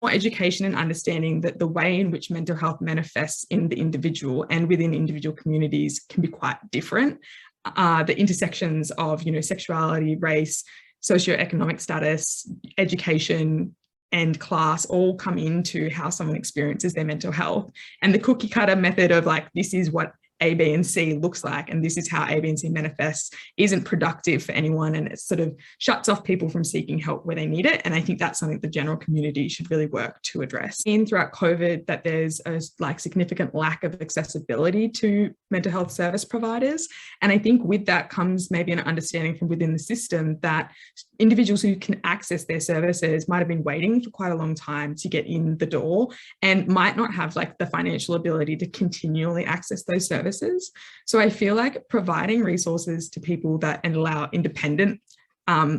more education and understanding that the way in which mental health manifests in the individual and within individual communities can be quite different. The intersections of, sexuality, race, socioeconomic status, education, and class all come into how someone experiences their mental health. And the cookie cutter method of like, this is what A, B, and C looks like, and this is how A, B, and C manifests, isn't productive for anyone, and it sort of shuts off people from seeking help where they need it. And I think that's something the general community should really work to address. Seen throughout COVID that there's a significant lack of accessibility to mental health service providers, and I think with that comes maybe an understanding from within the system that individuals who can access their services might have been waiting for quite a long time to get in the door and might not have like the financial ability to continually access those services. So I feel like providing resources to people that allow independent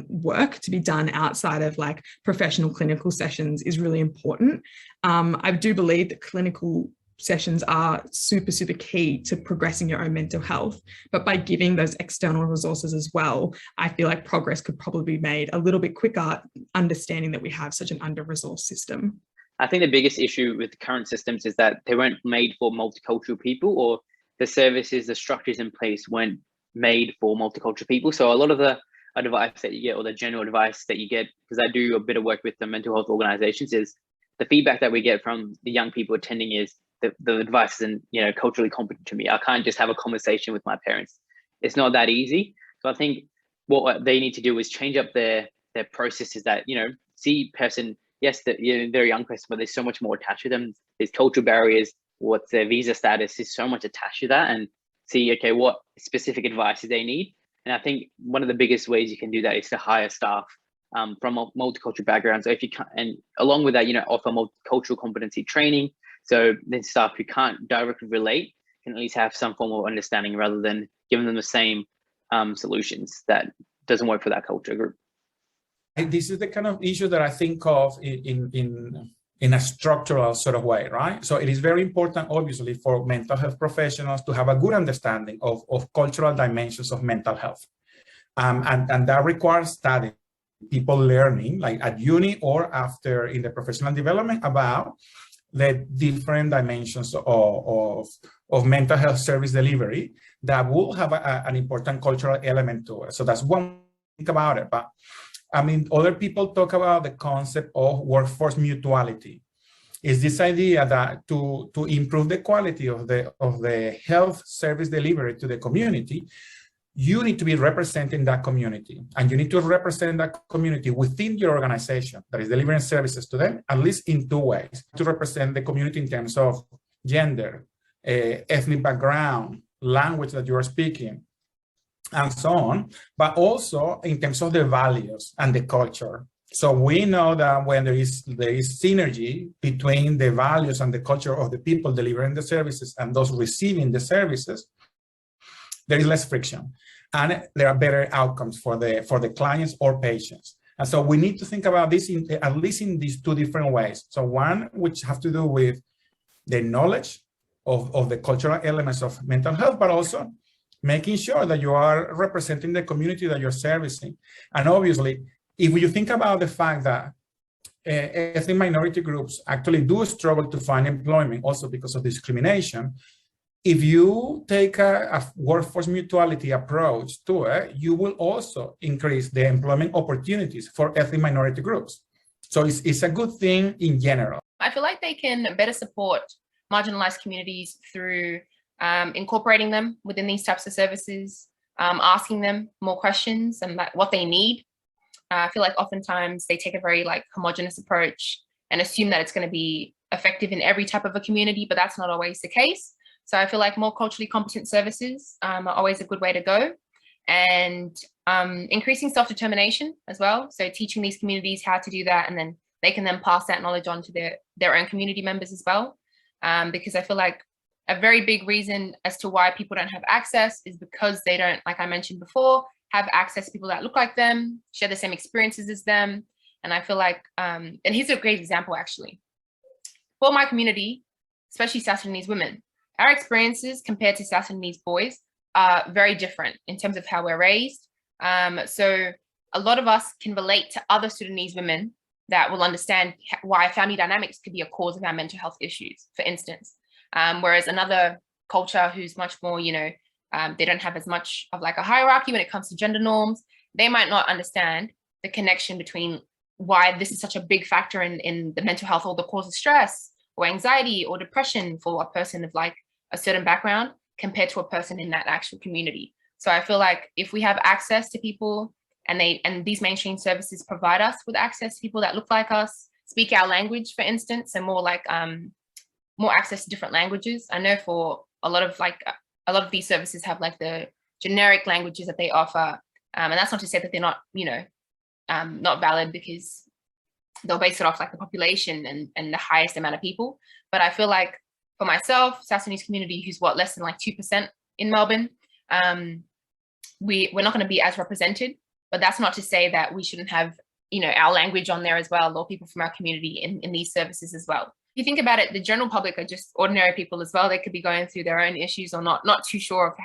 work to be done outside of like professional clinical sessions is really important. I do believe that clinical sessions are super, super key to progressing your own mental health. But by giving those external resources as well, I feel like progress could probably be made a little bit quicker, understanding that we have such an under-resourced system. I think the biggest issue with current systems is that they weren't made for multicultural people, or the services, the structures in place weren't made for multicultural people. So a lot of the advice that you get, or the general advice that you get, because I do a bit of work with the mental health organizations, is the feedback that we get from the young people attending is the advice isn't, culturally competent to me. I can't just have a conversation with my parents. It's not that easy. So I think what they need to do is change up their processes that, see person, yes, they're a young person, but there's so much more attached to them. There's cultural barriers, what's their visa status, is so much attached to that, and see, okay, what specific advice do they need? And I think one of the biggest ways you can do that is to hire staff from multicultural backgrounds. So if you can, and along with that, offer multicultural competency training. So then staff who can't directly relate can at least have some form of understanding, rather than giving them the same solutions that doesn't work for that culture group. This is the kind of issue that I think of in a structural sort of way, right? So it is very important, obviously, for mental health professionals to have a good understanding of cultural dimensions of mental health. And that requires study, people learning, like at uni or after in the professional development, about the different dimensions of mental health service delivery that will have an important cultural element to it. So that's one thing about it. But I mean, other people talk about the concept of workforce mutuality. Is this idea that to improve the quality of the health service delivery to the community, you need to be representing that community, and you need to represent that community within your organization that is delivering services to them, at least in two ways: to represent the community in terms of gender, ethnic background, language that you are speaking, and so on, but also in terms of the values and the culture. So we know that when there is synergy between the values and the culture of the people delivering the services and those receiving the services, there is less friction, and there are better outcomes for the clients or patients. And so we need to think about this at least in these two different ways. So one, which have to do with the knowledge of the cultural elements of mental health, but also making sure that you are representing the community that you're servicing. And obviously, if you think about the fact that ethnic minority groups actually do struggle to find employment also because of discrimination, if you take a workforce mutuality approach to it, you will also increase the employment opportunities for ethnic minority groups. So it's a good thing in general. I feel like they can better support marginalized communities through incorporating them within these types of services, asking them more questions and what they need. I feel like oftentimes they take a very homogenous approach and assume that it's going to be effective in every type of a community, but that's not always the case. So I feel like more culturally competent services are always a good way to go, and increasing self-determination as well. So teaching these communities how to do that, and then they can then pass that knowledge on to their own community members as well. Because I feel like a very big reason as to why people don't have access is because they don't, like I mentioned before, have access to people that look like them, share the same experiences as them. And I feel like, and here's a great example actually. For my community, especially South Sudanese women, our experiences compared to South Sudanese boys are very different in terms of how we're raised. So a lot of us can relate to other Sudanese women that will understand why family dynamics could be a cause of our mental health issues, for instance. Whereas another culture who's much more, you know, they don't have as much of like a hierarchy when it comes to gender norms, they might not understand the connection between why this is such a big factor in the mental health or the cause of stress or anxiety or depression for a person of like a certain background compared to a person in that actual community. So I feel like if we have access to people and these mainstream services provide us with access to people that look like us, speak our language, for instance, and more like more access to different languages. I know for a lot of these services have like the generic languages that they offer. And that's not to say that they're not, you know, not valid, because they'll base it off like the population and the highest amount of people. But I feel like for myself, South Sudanese community, who's what, less than like 2% in Melbourne, we're not going to be as represented. But that's not to say that we shouldn't have, you know, our language on there as well, or people from our community in these services as well. If you think about it, the general public are just ordinary people as well. They could be going through their own issues or not too sure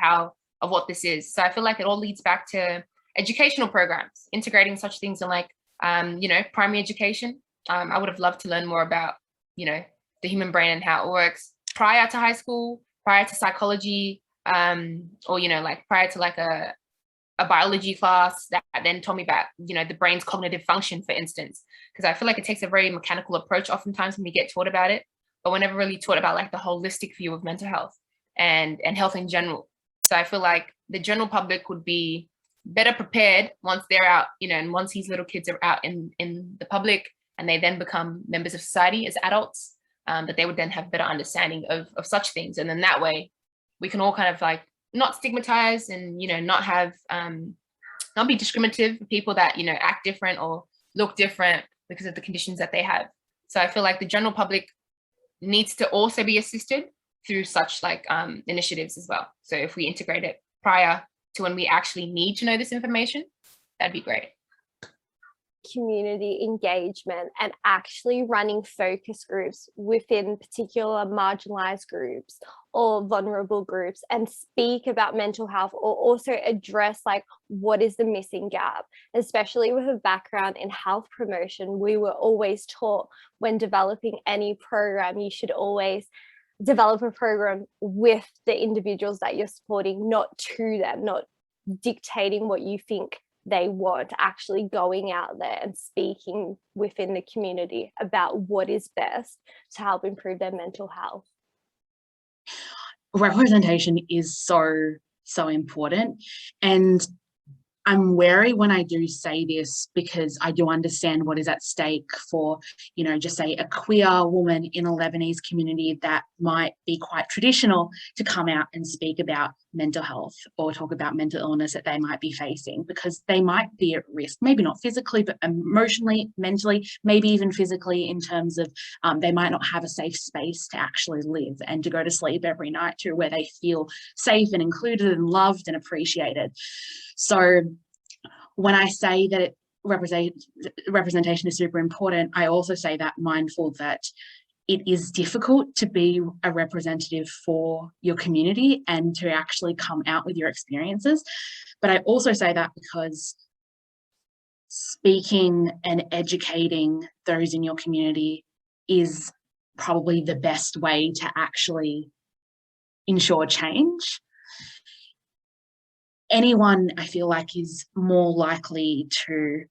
of what this is. So I feel like it all leads back to educational programs, integrating such things in like, you know, primary education. I would have loved to learn more about, you know, the human brain and how it works prior to high school, prior to psychology, or, you know, like prior to like a biology class that then told me about, you know, the brain's cognitive function, for instance, because I feel like it takes a very mechanical approach oftentimes when we get taught about it, but we're never really taught about like the holistic view of mental health and health in general. So I feel like the general public would be better prepared once they're out, you know, and once these little kids are out in the public and they then become members of society as adults, that they would then have better understanding of such things. And then that way we can all kind of like not stigmatize and, you know, not have, not be discriminative for people that, you know, act different or look different because of the conditions that they have. So I feel like the general public needs to also be assisted through such like initiatives as well. So if we integrate it prior to when we actually need to know this information, that'd be great. Community engagement and actually running focus groups within particular marginalised groups or vulnerable groups and speak about mental health, or also address like what is the missing gap. Especially with a background in health promotion, we were always taught when developing any program, you should always develop a program with the individuals that you're supporting, not to them, not dictating what you think they want, actually going out there and speaking within the community about what is best to help improve their mental health. Representation is so important, and I'm wary when I do say this because I do understand what is at stake for, you know, just say a queer woman in a Lebanese community that might be quite traditional to come out and speak about mental health or talk about mental illness that they might be facing, because they might be at risk, maybe not physically, but emotionally, mentally, maybe even physically, in terms of they might not have a safe space to actually live and to go to sleep every night to, where they feel safe and included and loved and appreciated. So when I say that representation is super important, I also say that mindful that it is difficult to be a representative for your community and to actually come out with your experiences. But I also say that because speaking and educating those in your community is probably the best way to actually ensure change. Anyone, I feel like, is more likely to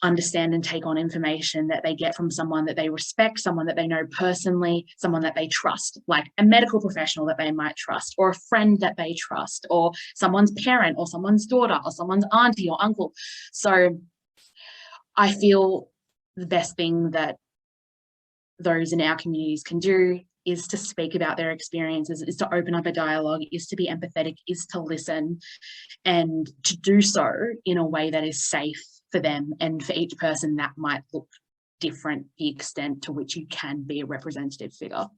understand and take on information that they get from someone that they respect, someone that they know personally, someone that they trust, like a medical professional that they might trust, or a friend that they trust, or someone's parent, or someone's daughter, or someone's auntie or uncle. So I feel the best thing that those in our communities can do is to speak about their experiences, is to open up a dialogue, is to be empathetic, is to listen, and to do so in a way that is safe for them. And for each person that might look different, the extent to which you can be a representative figure.